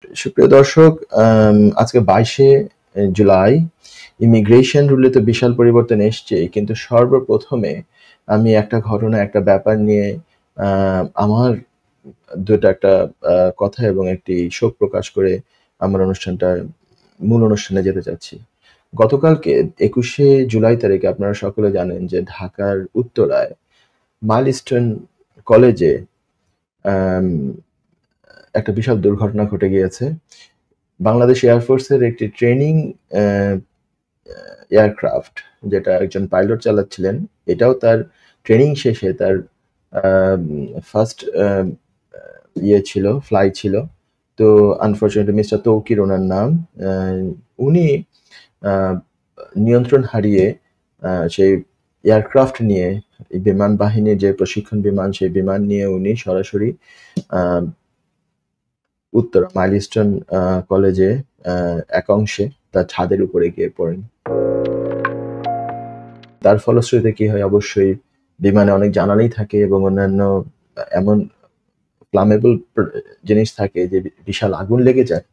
সুপ্রিয় দর্শক, আজকে 22শে জুলাই। ইমিগ্রেশন রুলে তো বিশাল পরিবর্তন এসছে, কিন্তু সর্বপ্রথমে আমি একটা ঘটনা, একটা ব্যাপার নিয়ে আমার একটা কথা এবং একটি শোক প্রকাশ করে আমার মূল অনুষ্ঠানে যেতে চাচ্ছি। গতকালকে 21শে জুলাই তারিখে আপনারা সকলে জানেন যে ঢাকার উত্তরায় মাইলস্টোন কলেজে একটা বিশাল দুর্ঘটনা ঘটে গিয়েছে। বাংলাদেশ এয়ারফোর্সের একটি ট্রেনিং এয়ারক্রাফট, যেটা একজন পাইলট চালাচ্ছিলেন, এটাও তার ট্রেনিং শেষে তার ফার্স্ট ফ্লাই ছিল। তো আনফর্চুনেটলি মিস্টার তৌকির ওনার নাম, উনি নিয়ন্ত্রণ হারিয়ে সেই এয়ারক্রাফট নিয়ে, বিমান বাহিনীর যে প্রশিক্ষণ বিমান, সেই বিমান নিয়ে উনি সরাসরি উত্তরা মাইলস্টোন কলেজে এক অংশে তার ছাদের উপরে গিয়ে পড়েন। তার ফলশ্রুতিতে কি হয়, অবশ্যই বিমানে অনেক জ্বালানি থাকে এবং অন্যান্য এমন ফ্লামেবল জিনিস থাকে যে বিশাল আগুন লেগে যায়।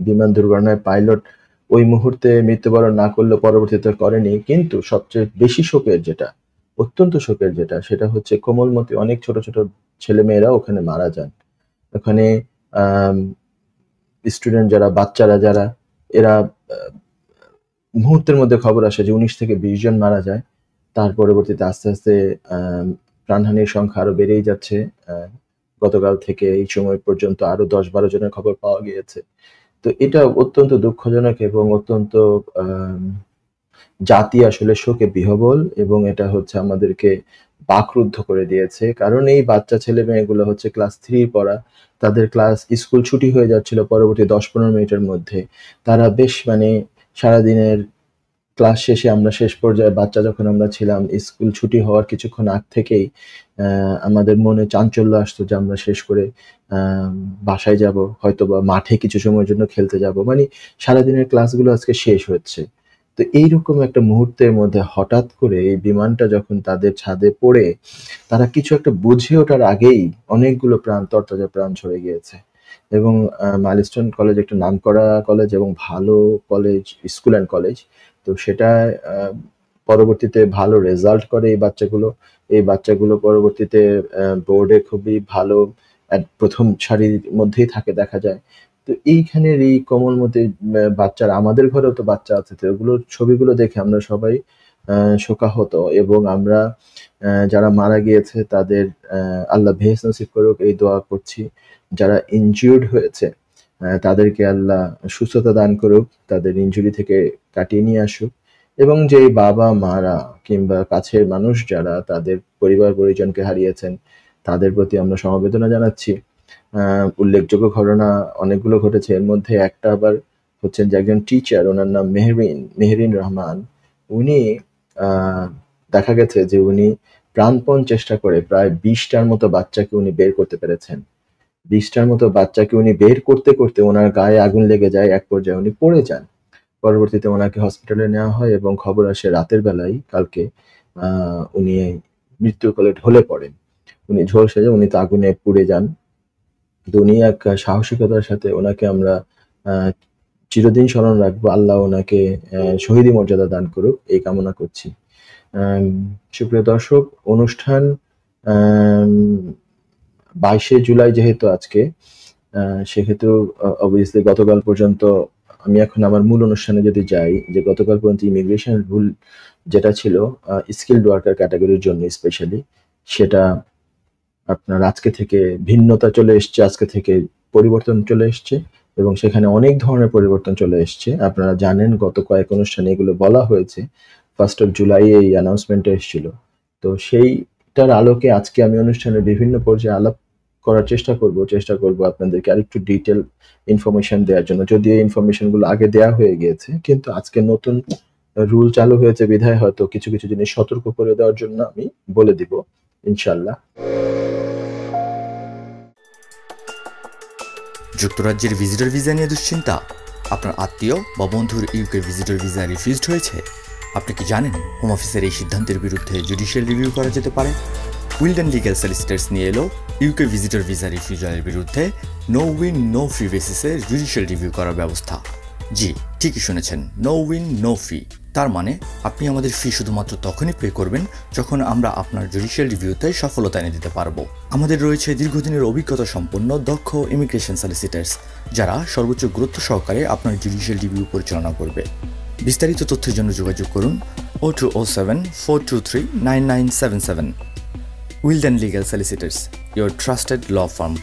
বিমান দুর্ঘটনায় পাইলট ওই মুহূর্তে মৃত্যুবরণ না করলেও পরবর্তীতে করেনি, কিন্তু সবচেয়ে বেশি অত্যন্ত শোকের যেটা, সেটা হচ্ছে কোমলমতি অনেক ছোট ছোট ছেলেমেয়েরা ওখানে মারা যান। ওখানে স্টুডেন্ট বাচ্চারা যারা, এরা মুহূর্তের মধ্যে খবর আসে যে 19 থেকে 20 জন মারা যায়। তার পরবর্তীতে আস্তে আস্তে প্রাণহানির সংখ্যা আরো বেড়েই যাচ্ছে। গতকাল থেকে এই সময় পর্যন্ত আরো 10-12 জনের খবর পাওয়া গিয়েছে। তো এটা অত্যন্ত দুঃখজনক এবং অত্যন্ত জাতি আসলে শোকে বিহ্বল, এবং এটা হচ্ছে আমাদেরকে বাকরুদ্ধ করে দিয়েছে। কারণ এই বাচ্চা ছেলে মেয়েগুলো হচ্ছে ক্লাস 3 পড়া, তাদের স্কুল ছুটি হয়ে যাচ্ছিল পরবর্তী 10-15 মিনিটের মধ্যে। তারা বেশ সারাদিনের ক্লাস শেষে, আমরা শেষ পর্যায়ে বাচ্চা যখন আমরা ছিলাম, স্কুল ছুটি হওয়ার কিছুক্ষণ আগ থেকেই আমাদের মনে চাঞ্চল্য আসতো যে আমরা শেষ করে বাসায় যাব, হয়তো বা মাঠে কিছু সময়ের জন্য খেলতে যাব। সারাদিনের ক্লাসগুলো আজকে শেষ হচ্ছে। তো এইরকম একটা মুহূর্তের মধ্যে হঠাৎ করে এই বিমানটা যখন তাদের ছাদে পড়ে, তারা কিছু একটা বুঝে ওঠার আগেই অনেকগুলো তরতাজা প্রাণ ঝরে গিয়েছে। এবং মাইলস্টোন কলেজ একটা নামকরা কলেজ এবং ভালো কলেজ, স্কুল অ্যান্ড কলেজ। তো সেটা পরবর্তীতে ভালো রেজাল্ট করে এই বাচ্চাগুলো পরবর্তীতে বোর্ডে খুবই ভালো প্রথম সারির মধ্যেই থাকে দেখা যায়। তো এইখানের এই কোমলমতি বাচ্চারা, আমাদের ঘরেও তো বাচ্চা আছে, তো ওগুলোর ছবিগুলো দেখে আমরা সবাই শোকাহত, এবং আমরা যারা মারা গিয়েছে তাদের আল্লাহ ভেস নসিব করুক এই দোয়া করছি। যারা ইনজিউর্ড হয়েছে তাদেরকে আল্লাহ সুস্থতা দান করুক, তাদের ইনজুরি থেকে কাটিয়ে নিয়ে আসুক, এবং যে বাবা মারা কিংবা কাছের মানুষ যারা তাদের পরিবার পরিজনকে হারিয়েছেন, তাদের প্রতি আমরা সমবেদনা জানাচ্ছি। উল্লেখযোগ্য ঘটনা অনেকগুলো ঘটেছে, এর মধ্যে একটা আবার হচ্ছেন যে একজন টিচার, ওনার নাম মেহরিন রহমান। উনি দেখা গেছে যে উনি প্রাণপণ চেষ্টা করে প্রায় 20টার মতো বাচ্চাকে উনি বের করতে পেরেছেন। 20টার মতো বাচ্চাকে উনি বের করতে করতে ওনার গায়ে আগুন লেগে যায়, এক পর্যায়ে উনি পড়ে যান। পরবর্তীতে ওনাকে হসপিটালে নেওয়া হয় এবং খবর আসে রাতের বেলায়, কালকে উনি মৃত্যুর কোলে ঢলে পড়েন। উনি ঝলসে উনি তো আগুনে পুড়ে যান। তো উনি এক সাহসিকতার সাথে, ওনাকে আমরা চিরদিন স্মরণ রাখবো। আল্লাহ ওনাকে শহীদি মর্যাদা দান করুক, এই কামনা করছি। সুপ্রিয় দর্শক, অনুষ্ঠান 22শে জুলাই যেহেতু আজকে, সেক্ষেত্রে অবভিয়াসলি গতকাল পর্যন্ত, আমি এখন আমার মূল অনুষ্ঠানে যদি যাই, যে গতকাল পর্যন্ত ইমিগ্রেশন রুল যেটা ছিল স্কিলড ওয়ার্কার ক্যাটাগরির জন্য স্পেশালি, সেটা আপনার আজকে থেকে ভিন্নতা চলে এসছে, আজকে থেকে পরিবর্তন চলে এসছে, এবং সেখানে অনেক ধরনের পরিবর্তন চলে এসছে। আপনারা জানেন গত কয়েক অনুষ্ঠানে এগুলো বলা হয়েছে। 1 জুলাই এই অ্যানাউন্সমেন্টটা এসেছিল। তো সেইটার আলোকে আজকে আমি অনুষ্ঠানের বিভিন্ন পর্যায়ে আলাপ করার চেষ্টা করব আপনাদেরকে আরেকটু ডিটেল ইনফরমেশন দেওয়ার জন্য। যদিও এই ইনফরমেশনগুলো আগে দেওয়া হয়ে গিয়েছে, কিন্তু আজকে নতুন রুল চালু হয়েছে বিধায় হয়তো কিছু কিছু জিনিস সতর্ক করে দেওয়ার জন্য আমি বলে দিব ইনশাল্লাহ। যুক্তরাজ্যের ভিজিটর ভিসা নিয়ে দুশ্চিন্তা? আপনার আত্মীয় বা বন্ধুর ইউকে ভিজিটর ভিসা রিফিউজড হয়েছে? আপনি কি জানেন হোম অফিসের এই সিদ্ধান্তের বিরুদ্ধে জুডিশিয়াল রিভিউ করা যেতে পারে? উইলডেন লিগ্যাল সলিসিটার্স নিয়ে এলো ইউকে ভিজিটর ভিসা রিফিউজালের বিরুদ্ধে নো উইন নো ফি বেসিসে জুডিশিয়াল রিভিউ করার ব্যবস্থা। জি, ঠিকই শুনেছেন, নো উইন নো ফি। তার মানে আপনি আমাদের ফি শুধুমাত্র তখনই পে করবেন যখন আমরা আপনার জুডিশিয়াল রিভিউতে সফলতা এনে দিতে পারবো। আমাদের রয়েছে দীর্ঘদিনের অভিজ্ঞতা সম্পন্ন দক্ষ ইমিগ্রেশন সলিসিটার্স, যারা সর্বোচ্চ গুরুত্ব সহকারে আপনার জুডিশিয়াল রিভিউ পরিচালনা করবে। বিস্তারিত তথ্যের জন্য যোগাযোগ করুন 0207 423 9977। Wilden legal solicitors, your trusted law firm.